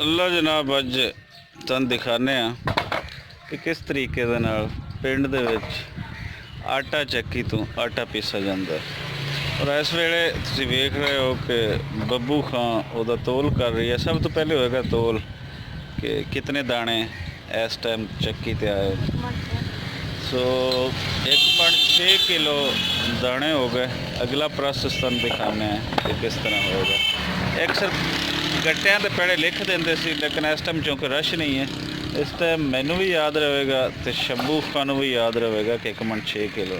ਅੱਲਾ ਜਨਾਬ ਅੱਜ ਤੁਹਾਨੂੰ ਦਿਖਾਉਂਦੇ ਆ ਕਿ ਕਿਸ ਤਰੀਕੇ ਦੇ ਨਾਲ ਪਿੰਡ ਦੇ ਵਿੱਚ ਆਟਾ ਚੱਕੀ ਤੋਂ ਆਟਾ ਪੀਸਿਆ ਜਾਂਦਾ ਔਰ ਇਸ ਵੇਲੇ ਤੁਸੀਂ ਵੇਖ ਰਹੇ ਹੋ ਕਿ ਬੱਬੂ ਖਾਂ ਉਹਦਾ ਤੋਲ ਕਰ ਰਹੀ ਹੈ। ਸਭ ਤੋਂ ਪਹਿਲੇ ਹੋਏਗਾ ਤੋਲ ਕਿ ਕਿਤਨੇ ਦਾਣੇ ਇਸ ਟਾਈਮ ਚੱਕੀ ਤੇ ਆਏ। ਸੋ 1 ਮਣ 6 ਕਿਲੋ दाने हो गए। अगला प्रोसेस तुहानूं दिखाने कि किस तरह होएगा। एक सर गट्टियां तो पहले लिख देंगे सी, लेकिन इस टाइम चूँकि रश नहीं है, इस टाइम मैनू भी याद रहेगा तो शंभू खां नूं भी याद रहेगा कि 1 मण 6 किलो,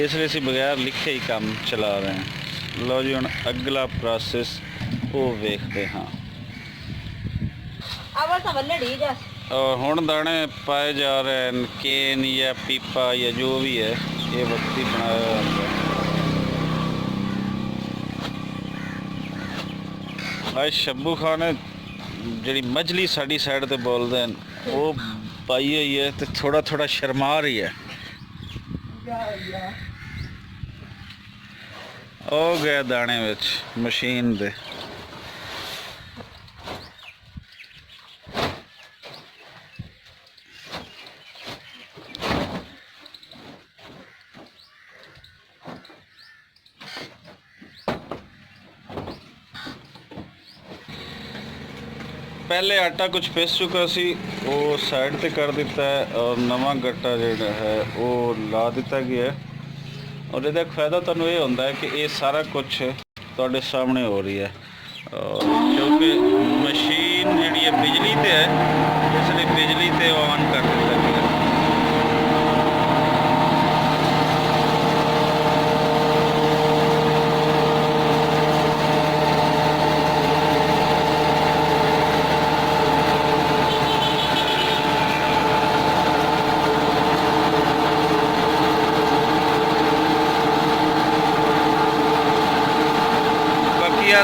इसलिए असीं बगैर लिखे ही काम चला रहे हैं। लो जी, हुण अगला प्रोसेस वो वेखते हाँ। और हुण दाने पाए जा रहे हैं, केन या पीपा या जो भी है, ये वक्ती बनाया होता है। आज शंभू खां ने जी मछली साड़ी साइड ते बोलते हैं वो पाई हुई है, तो थोड़ा थोड़ा शर्मा रही है। हो गया दाने विच मशीन दे। पहले आटा कुछ पिस चुका सी, वो साइड पे कर दिता है और नवा गट्टा जो है वो ला दिता गया है। और इसका फायदा तुहानूं ये होंदा है कि ये सारा कुछ तुहाडे सामने हो रही है। और क्योंकि मशीन जी है बिजली ते है, इसलिए बिजली ते ऑन कर दिता गया।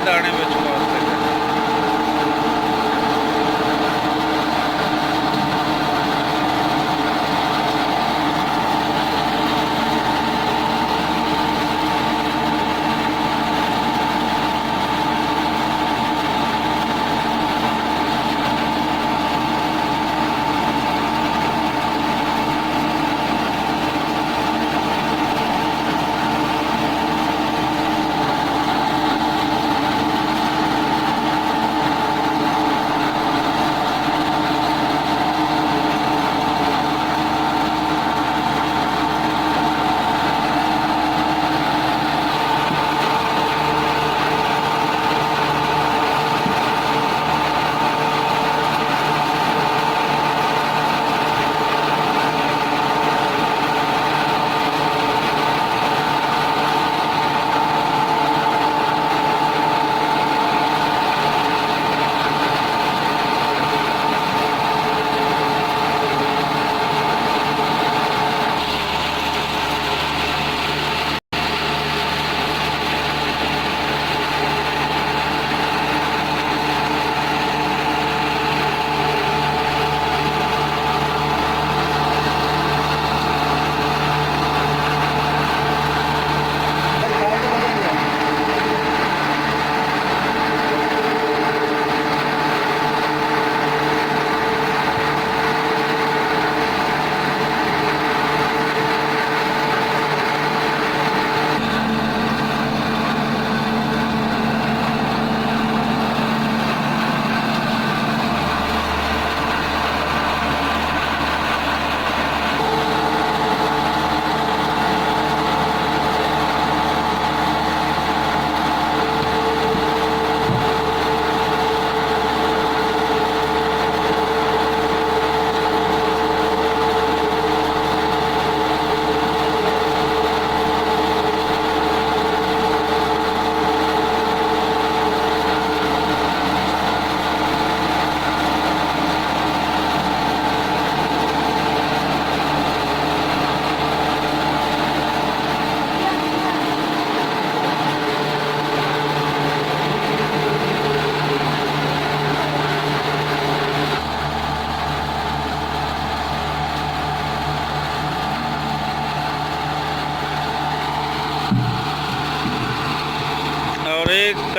दाने में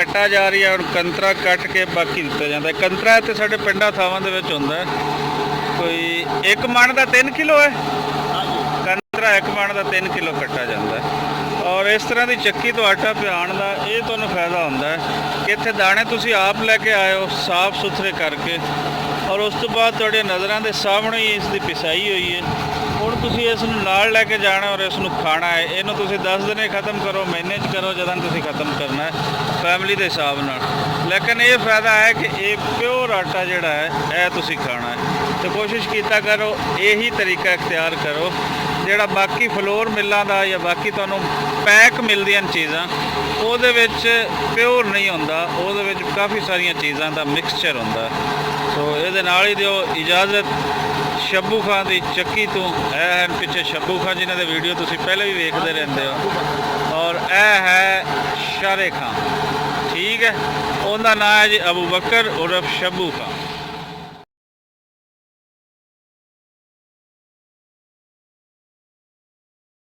ਆਟਾ ਜਾ ਰਹੀ ਹੈ, ਹੁਣ ਕੰਤਰਾ ਕੱਟ ਕੇ ਬਾਕੀ ਦਿੱਤਾ ਜਾਂਦਾ। ਕੰਤਰਾ ਇੱਥੇ ਸਾਡੇ ਪਿੰਡਾਂ ਥਾਵਾਂ ਦੇ ਵਿੱਚ ਹੁੰਦਾ ਕੋਈ 1 ਮਣ ਦਾ 3 ਕਿਲੋ ਹੈ। ਕੰਤਰਾ 1 ਮਣ ਦਾ 3 ਕਿਲੋ ਕੱਟਾ ਜਾਂਦਾ। ਔਰ ਇਸ ਤਰ੍ਹਾਂ ਦੀ ਚੱਕੀ ਤੋਂ ਆਟਾ ਪਿਆਉਣ ਦਾ ਇਹ ਤੁਹਾਨੂੰ ਫਾਇਦਾ ਹੁੰਦਾ ਕਿ ਇੱਥੇ ਦਾਣੇ ਤੁਸੀਂ ਆਪ ਲੈ ਕੇ ਆਇਓ ਸਾਫ਼ ਸੁਥਰੇ ਕਰਕੇ, ਔਰ ਉਸ ਤੋਂ ਬਾਅਦ ਤੁਹਾਡੀਆਂ ਨਜ਼ਰਾਂ ਦੇ ਸਾਹਮਣੇ ਹੀ ਇਸ ਦੀ ਪਿਸਾਈ ਹੋਈ ਹੈ। ਹੁਣ ਤੁਸੀਂ ਇਸ ਨੂੰ ਨਾਲ ਲੈ ਕੇ ਜਾਣਾ ਔਰ ਇਸ ਨੂੰ ਖਾਣਾ ਹੈ। ਇਹਨੂੰ ਤੁਸੀਂ 10 ਦਿਨੇ ਖਤਮ ਕਰੋ, ਮਹੀਨੇ 'ਚ ਕਰੋ, ਜਦੋਂ ਤੁਸੀਂ ਖਤਮ ਕਰਨਾ ਹੈ ਫੈਮਿਲੀ ਦੇ ਹਿਸਾਬ ਨਾਲ। ਲੇਕਿਨ ਇਹ ਫਾਇਦਾ ਹੈ ਕਿ ਇਹ ਪਿਓਰ ਆਟਾ ਜਿਹੜਾ ਹੈ ਇਹ ਤੁਸੀਂ ਖਾਣਾ ਹੈ। ਤੇ ਕੋਸ਼ਿਸ਼ ਕੀਤਾ ਕਰੋ ਇਹੀ ਤਰੀਕਾ ਇਖਤਿਆਰ ਕਰੋ। ਜਿਹੜਾ ਬਾਕੀ ਫਲੋਰ ਮਿੱਲਾਂ ਦਾ ਜਾਂ ਬਾਕੀ ਤੁਹਾਨੂੰ ਪੈਕ ਮਿਲਦੀਆਂ ਚੀਜ਼ਾਂ ਉਹਦੇ ਵਿੱਚ ਪਿਓਰ ਨਹੀਂ ਹੁੰਦਾ, ਉਹਦੇ ਵਿੱਚ ਕਾਫੀ ਸਾਰੀਆਂ ਚੀਜ਼ਾਂ ਦਾ ਮਿਕਸਚਰ ਹੁੰਦਾ। ਸੋ ਇਹਦੇ ਨਾਲ ਹੀ ਦਿਓ ਇਜਾਜ਼ਤ ਸ਼ੱਬੂ ਖਾਂ ਦੀ ਚੱਕੀ ਤੋਂ। ਇਹ ਹਨ ਪਿੱਛੇ ਸ਼ੱਬੂ ਖਾਂ ਜਿਨ੍ਹਾਂ ਦੇ ਵੀਡੀਓ ਤੁਸੀਂ ਪਹਿਲੇ ਵੀ ਵੇਖਦੇ ਰਹਿੰਦੇ ਹੋ, ਔਰ ਇਹ ਹੈ ਸ਼ਾਰੇ ਖਾਂ। ਠੀਕ ਹੈ, ਉਹਦਾ ਨਾਂ ਹੈ ਜੀ ਅਬੂ ਬਕਰ ਉਰਫ ਸ਼ੱਬੂ ਖਾਂ।